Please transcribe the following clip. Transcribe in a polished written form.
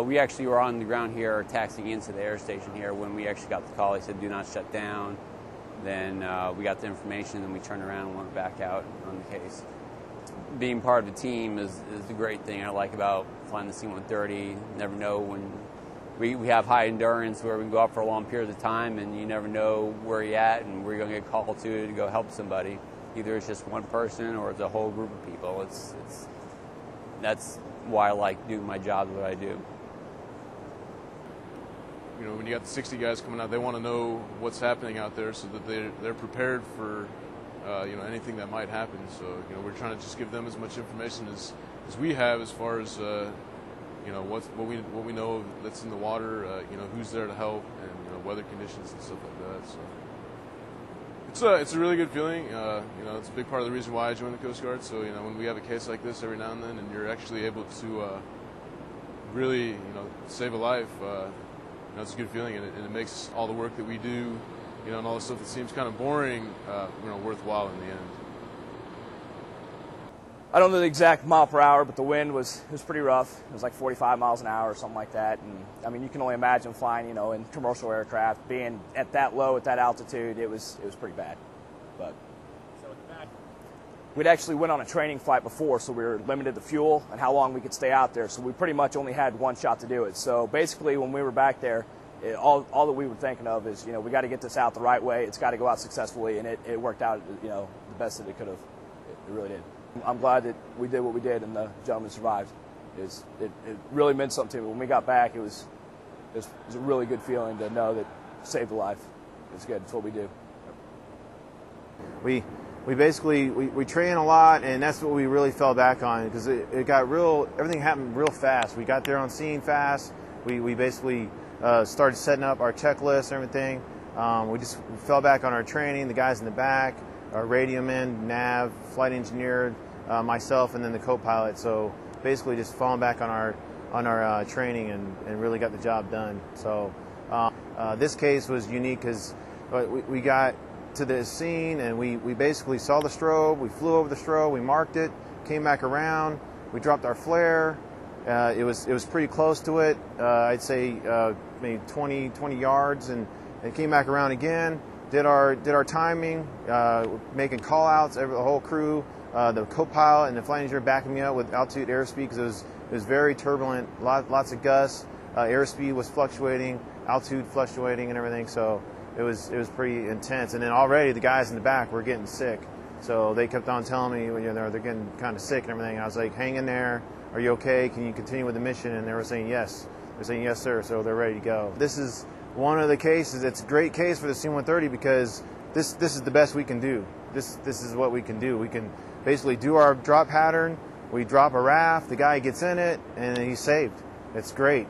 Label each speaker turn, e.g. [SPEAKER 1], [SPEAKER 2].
[SPEAKER 1] We actually were on the ground here taxiing into the air station here when we actually got the call. He said, do not shut down. Then we got the information and we turned around and went back out on the case. Being part of the team is the great thing I like about flying the C-130. You never know when we have high endurance where we can go up for a long period of time and you never know where you're at and where you're going to get called to go help somebody. Either it's just one person or it's a whole group of people. That's why I like doing my job the way I do.
[SPEAKER 2] You know, when you got the 60 guys coming out, they want to know what's happening out there so that they're prepared for you know, anything that might happen. So, you know, we're trying to just give them as much information as we have as far as you know, what we know that's in the water, you know, who's there to help, and you know, weather conditions and stuff like that. So it's a really good feeling. You know, it's a big part of the reason why I joined the Coast Guard. So, you know, when we have a case like this every now and then, and you're actually able to really, you know, save a life, you know, it's a good feeling, and it makes all the work that we do, you know, and all the stuff that seems kind of boring, you know, worthwhile in the end.
[SPEAKER 3] I don't know the exact mile per hour, but the wind was pretty rough. It was like 45 miles an hour or something like that. And I mean, you can only imagine flying, you know, in commercial aircraft, being at that low, at that altitude. It was pretty bad. But
[SPEAKER 4] so it's bad.
[SPEAKER 3] We'd actually went on a training flight before, so we were limited to fuel and how long we could stay out there. So we pretty much only had one shot to do it. So basically, when we were back there, all that we were thinking of is, you know, we got to get this out the right way. It's got to go out successfully, and it worked out, you know, the best that it could have. It really did. I'm glad that we did what we did and the gentleman survived. It really meant something to me. When we got back, it was a really good feeling to know that it saved a life. It's good. It's what we do.
[SPEAKER 5] We basically train a lot, and that's what we really fell back on, because it got real. Everything happened real fast. We got there on scene fast. We basically started setting up our checklist and everything. We fell back on our training. The guys in the back, our radio men, nav, flight engineer, myself, and then the co-pilot. So basically just falling back on our training and really got the job done. So this case was unique because we got to the scene and we basically saw the strobe. We flew over the strobe. We marked it. Came back around. We dropped our flare. It was pretty close to it. I'd say maybe 20 yards, and it came back around again. Did our timing, making call outs, the whole crew, the co-pilot and the flight engineer backing me up with altitude airspeed, because it was very turbulent, lots of gusts, airspeed was fluctuating, altitude fluctuating and everything, so it was pretty intense. And then already the guys in the back were getting sick, so they kept on telling me, you know, they're getting kind of sick and everything. And I was like, hang in there, are you okay, can you continue with the mission? And they were saying yes. They're saying yes sir, so they're ready to go. This is one of the cases. It's a great case for the C-130 because this is the best we can do. This is what we can do. We can basically do our drop pattern. We drop a raft. The guy gets in it, and he's saved. It's great.